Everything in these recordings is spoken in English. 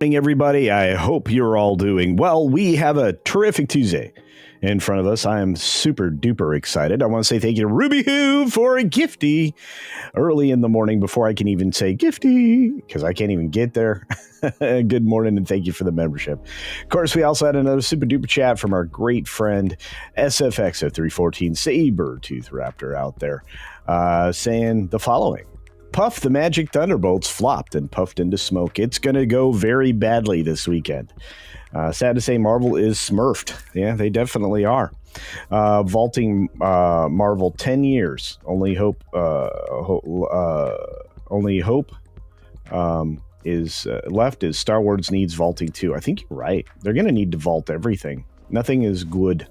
Morning, everybody. I hope you're all doing well. We have a terrific Tuesday in front of us. I am super duper excited. I want to say thank you to Ruby Who for a gifty early in the morning before I can even say gifty because I can't even get there. Good morning and thank you for the membership. Of course, we also had another super duper chat from our great friend SFX of 314 Saber Tooth Raptor out there saying the following. Puff the Magic Thunderbolts flopped and puffed into smoke. It's going to go very badly this weekend. Sad to say, Marvel is smurfed. Yeah, they definitely are. Vaulting Marvel 10 years. Only hope is left is Star Wars needs vaulting too. I think you're right. They're going to need to vault everything. Nothing is good.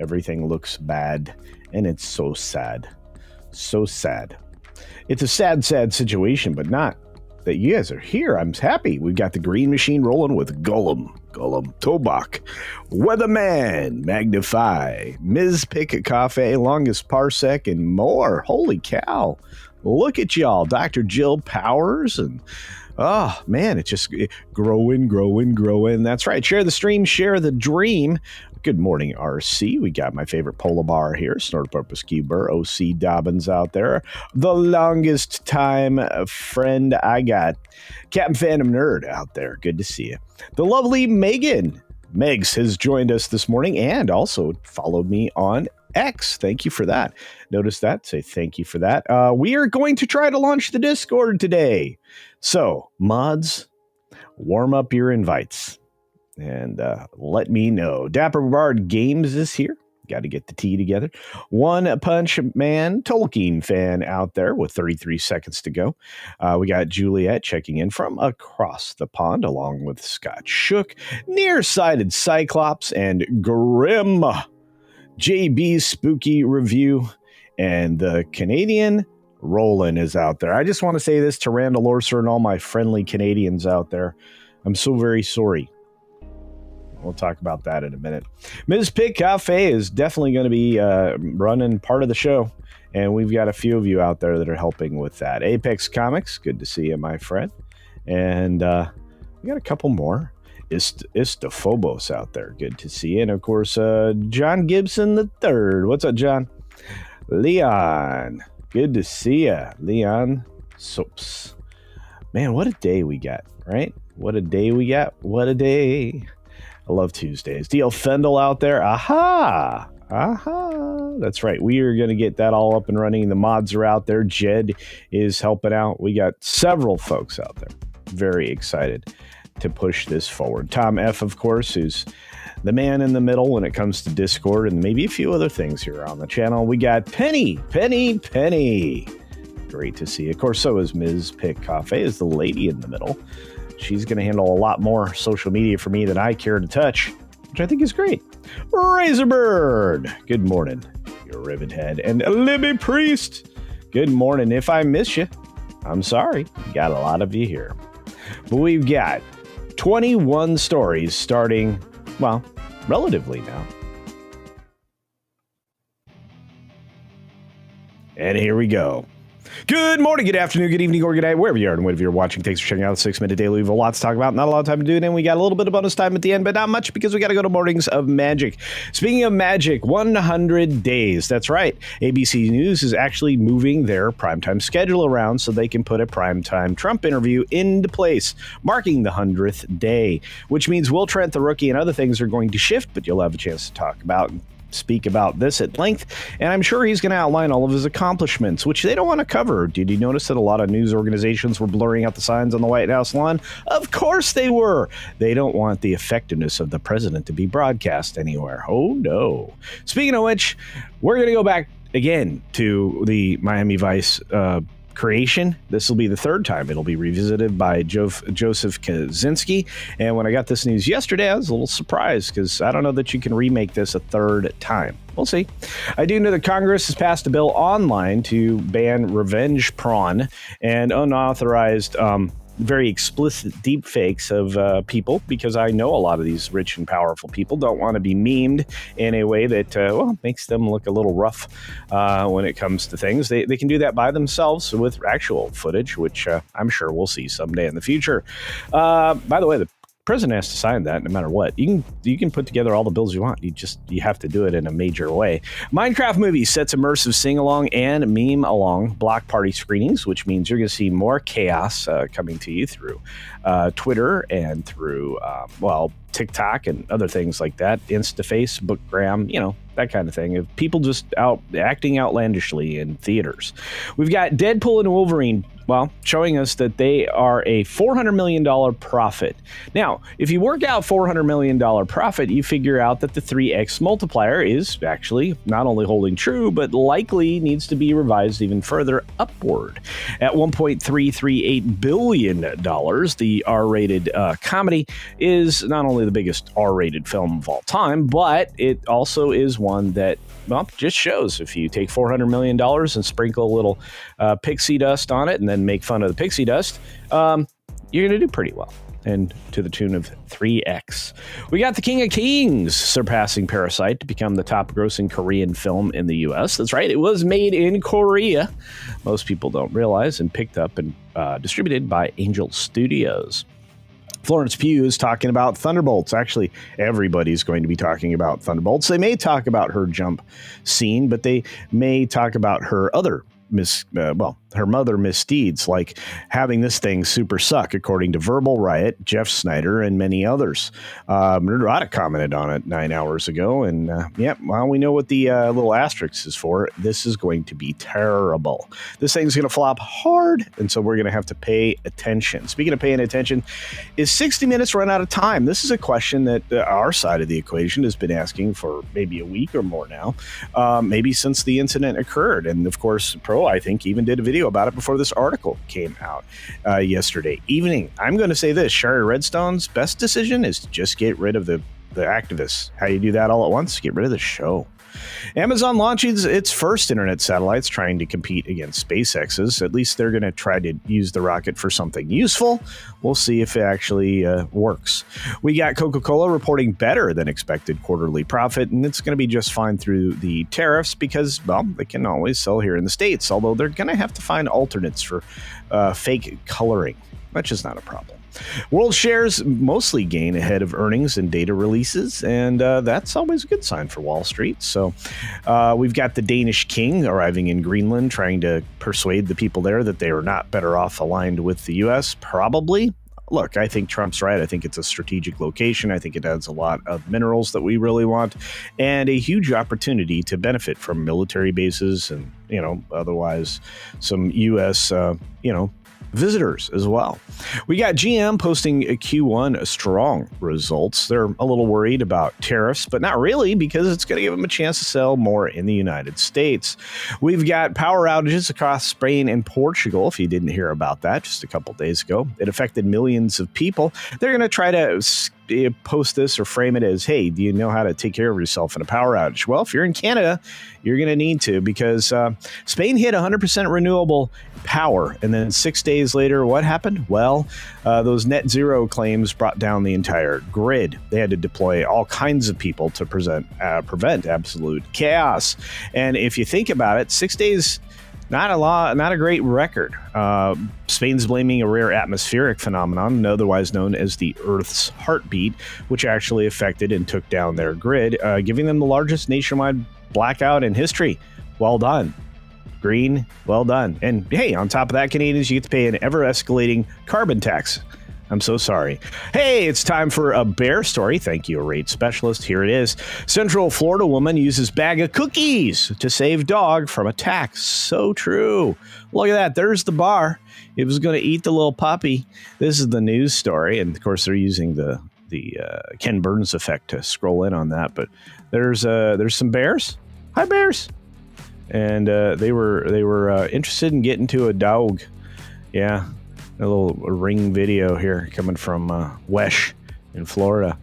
Everything looks bad, and it's so sad. So sad. It's a sad, sad situation, but not that you guys are here. I'm happy. We've got the green machine rolling with Gollum, Tobak, Weatherman, Magnify, Ms. Pick Cafe, Longest Parsec, and more. Holy cow. Look at y'all. Dr. Jill Powers and oh, man, it's just growing. That's right. Share the stream, share the dream. Good morning, RC. We got my favorite polar bar here, Snort Purpose Cuber, OC Dobbins out there. The longest time friend I got, Captain Phantom Nerd out there. Good to see you. The lovely Megan. Megs has joined us this morning and also followed me on X. Thank you for that. Notice that. Say thank you for that. We are going to try to launch the Discord today. So, mods, warm up your invites and let me know. Dapper Bard Games is here. Got to get the tea together. One Punch Man Tolkien fan out there with 33 seconds to go. We got Juliet checking in from across the pond along with Scott Shook, Nearsighted Cyclops, and Grim. JB's Spooky Review, and the Canadian Roland is out there. I just want to say this to Randall Orser and all my friendly Canadians out there. I'm so very sorry. We'll talk about that in a minute. Ms. Pig Cafe is definitely going to be running part of the show, and we've got a few of you out there that are helping with that. Apex Comics, good to see you, my friend. And we got a couple more. Istophobos out there. Good to see you. And of course, John Gibson III. What's up, John? Leon. Good to see you. Leon Soaps. Man, what a day we got, right? What a day we got. What a day. I love Tuesdays. DL Fendel out there. Aha. That's right. We are going to get that all up and running. The mods are out there. Jed is helping out. We got several folks out there. Very excited to push this forward. Tom F, of course, who's the man in the middle when it comes to Discord and maybe a few other things here on the channel. We got Penny. Great to see you. Of course, so is Ms. Pick Cafe, is the lady in the middle. She's going to handle a lot more social media for me than I care to touch, which I think is great. Razorbird, good morning, your ribbon head. And Libby Priest, good morning. If I miss you, I'm sorry. Got a lot of you here. But we've got 21 stories starting, well, relatively now. And here we go. Good morning, good afternoon, good evening, or good night, wherever you are and whatever you're watching. Thanks for checking out the 6-Minute Daily. We have a lot to talk about, not a lot of time to do it, and we got a little bit of bonus time at the end, but not much because we got to go to Mornings of Magic. Speaking of magic, 100 days. That's right. ABC News is actually moving their primetime schedule around so they can put a primetime Trump interview into place, marking the 100th day, which means Will Trent, the rookie, and other things are going to shift, but you'll have a chance to talk about speak about this at length, and I'm sure he's going to outline all of his accomplishments, which they don't want to cover. Did you notice that a lot of news organizations were blurring out the signs on the White House lawn? Of course they were. They don't want the effectiveness of the president to be broadcast anywhere. Oh no. Speaking of which, we're going to go back again to the Miami Vice creation. This will be the third time it'll be revisited by Joseph Kaczynski. And when I got this news yesterday, I was a little surprised because I don't know that you can remake this a third time. We'll see. I do know that Congress has passed a bill online to ban revenge porn and unauthorized very explicit deepfakes of people, because I know a lot of these rich and powerful people don't want to be memed in a way that, makes them look a little rough when it comes to things. They can do that by themselves with actual footage, which I'm sure we'll see someday in the future. By the way, the president has to sign that no matter what. You can put together all the bills you want. You have to do it in a major way. Minecraft movie sets immersive sing-along and meme-along block party screenings, which means you're going to see more chaos coming to you through Twitter and through, TikTok and other things like that, Instaface, Bookgram, that kind of thing, of people just acting outlandishly in theaters. We've got Deadpool and Wolverine, showing us that they are a $400 million profit. Now, if you work out $400 million profit, you figure out that the 3x multiplier is actually not only holding true, but likely needs to be revised even further upward. At $1.338 billion, the R-rated comedy is not only the biggest R-rated film of all time, but it also is one that just shows if you take $400 million and sprinkle a little pixie dust on it and then make fun of the pixie dust, you're going to do pretty well. And to the tune of 3x. We got The King of Kings surpassing Parasite to become the top grossing Korean film in the U.S. That's right, it was made in Korea. Most people don't realize, and picked up and distributed by Angel Studios. Florence Pugh is talking about Thunderbolts. Actually, everybody's going to be talking about Thunderbolts. They may talk about her jump scene, but they may talk about her other her mother misdeeds, like having this thing super suck, according to Verbal Riot, Jeff Snyder, and many others. Murderada commented on it 9 hours ago, and we know what the little asterisk is for. This is going to be terrible. This thing's going to flop hard, and so we're going to have to pay attention. Speaking of paying attention, is 60 Minutes run out of time? This is a question that our side of the equation has been asking for maybe a week or more now, maybe since the incident occurred. And of course, I think, even did a video about it before this article came out yesterday evening. I'm going to say this: Shari Redstone's best decision is to just get rid of the activists. How do you do that all at once? Get rid of the show. Amazon launches its first internet satellites, trying to compete against SpaceX's. At least they're going to try to use the rocket for something useful. We'll see if it actually works. We got Coca-Cola reporting better than expected quarterly profit, and it's going to be just fine through the tariffs because, they can always sell here in the States, although they're going to have to find alternates for fake coloring, which is not a problem. World shares mostly gain ahead of earnings and data releases, and that's always a good sign for Wall Street. So we've got the Danish king arriving in Greenland, trying to persuade the people there that they are not better off aligned with the U.S. Probably. Look, I think Trump's right. I think it's a strategic location. I think it has a lot of minerals that we really want, and a huge opportunity to benefit from military bases and, otherwise some U.S., visitors as well. We got GM posting a Q1 strong results. They're a little worried about tariffs, but not really, because it's going to give them a chance to sell more in the United States. We've got power outages across Spain and Portugal. If you didn't hear about that just a couple days ago, it affected millions of people. They're going to try to post this or frame it as, hey, do you know how to take care of yourself in a power outage? Well, if you're in Canada, you're going to need to, because Spain hit 100% renewable power. And then 6 days later, what happened? Well, those net zero claims brought down the entire grid. They had to deploy all kinds of people to prevent absolute chaos. And if you think about it, 6 days, not a great record. Spain's blaming a rare atmospheric phenomenon, otherwise known as the Earth's heartbeat, which actually affected and took down their grid, giving them the largest nationwide blackout in history. Well done. Green, well done. And hey, on top of that, Canadians, you get to pay an ever-escalating carbon tax. I'm so sorry. Hey, it's time for a bear story. Thank you, a rate specialist. Here it is. Central Florida woman uses bag of cookies to save dog from attack. So true. Look at that. There's the bar. It was going to eat the little puppy. This is the news story. And of course, they're using the Ken Burns effect to scroll in on that. But there's some bears. Hi, bears. And they were interested in getting to a dog. Yeah. A little ring video here coming from Wesh in Florida.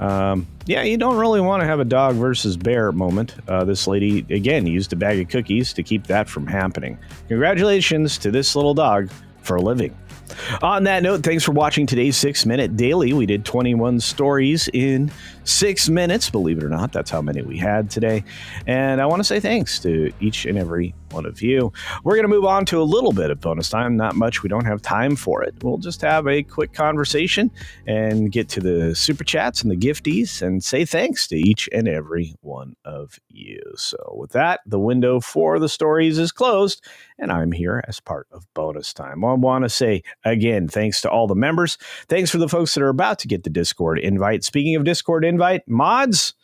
You don't really want to have a dog versus bear moment. This lady, again, used a bag of cookies to keep that from happening. Congratulations to this little dog for a living. On that note, thanks for watching today's 6 Minute Daily. We did 21 stories in 6 minutes. Believe it or not, that's how many we had today. And I want to say thanks to each and every one of you. We're going to move on to a little bit of bonus time. Not much. We don't have time for it. We'll just have a quick conversation and get to the super chats and the gifties and say thanks to each and every one of you. So with that, the window for the stories is closed, and I'm here as part of bonus time. I want to say again, thanks to all the members. Thanks for the folks that are about to get the Discord invite. Speaking of Discord invite, mods,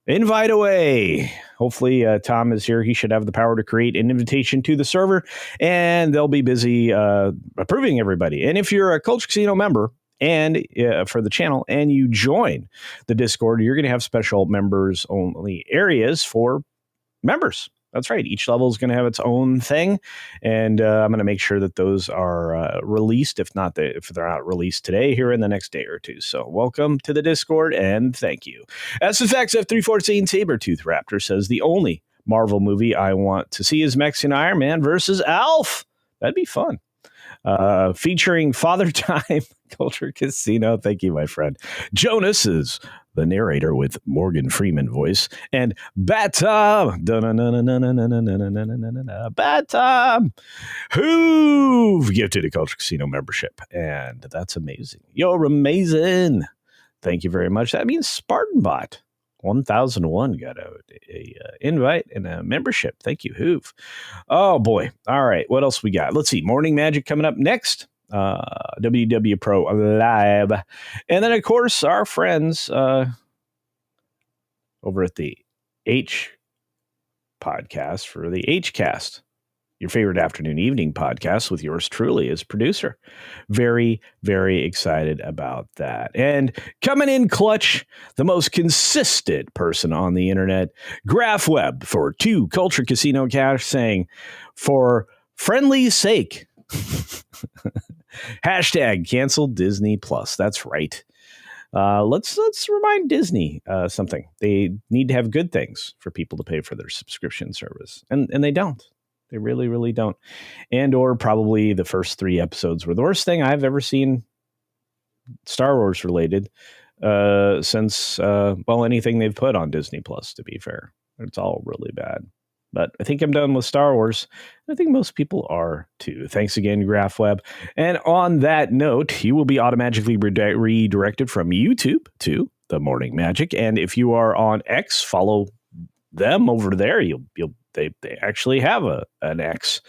invite away. Hopefully Tom is here. He should have the power to create an invitation to the server, and they'll be busy approving everybody. And if you're a Culture Casino member and for the channel and you join the Discord, you're going to have special members only areas for members. That's right. Each level is going to have its own thing, and I'm going to make sure that those are released, if they're not released today, here in the next day or two. So welcome to the Discord, and thank you. SFX F314 Sabertooth Raptor says, the only Marvel movie I want to see is Mexican Iron Man versus Alf. That'd be fun. Featuring Father Time, Culture Casino. Thank you, my friend. Jonas is the narrator with Morgan Freeman voice, and Batom, Batom, who've gifted a Culture Casino membership, and that's amazing. You're amazing. Thank you very much. That means SpartanBot 1001 got a invite and a membership. Thank you, Hoove. Oh boy. All right, what else we got? Let's see. Morning Magic coming up next. WW Pro Live, and then of course our friends over at the H podcast for the Hcast, your favorite afternoon evening podcast with yours truly as producer. Very, very excited about that. And coming in clutch, the most consistent person on the internet, Graph Web for 2 Culture Casino Cash, saying, for friendly's sake. Hashtag cancel Disney Plus. That's right. Let's remind Disney something. They need to have good things for people to pay for their subscription service, and they don't. They really, really don't. And or probably the first 3 episodes were the worst thing I've ever seen Star Wars related since anything they've put on Disney Plus. To be fair, it's all really bad. But I think I'm done with Star Wars. I think most people are too. Thanks again, GraphWeb. And on that note, you will be automatically redirected from YouTube to The Morning Magic. And if you are on X, follow them over there. They actually have an X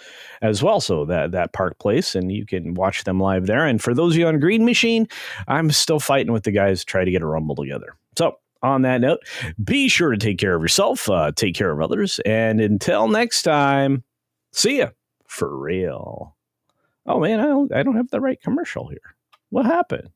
as well, so that Park Place, and you can watch them live there. And for those of you on Green Machine, I'm still fighting with the guys to try to get a Rumble together. So on that note, be sure to take care of yourself, take care of others, and until next time, see ya for real. Oh man, I don't have the right commercial here. What happened?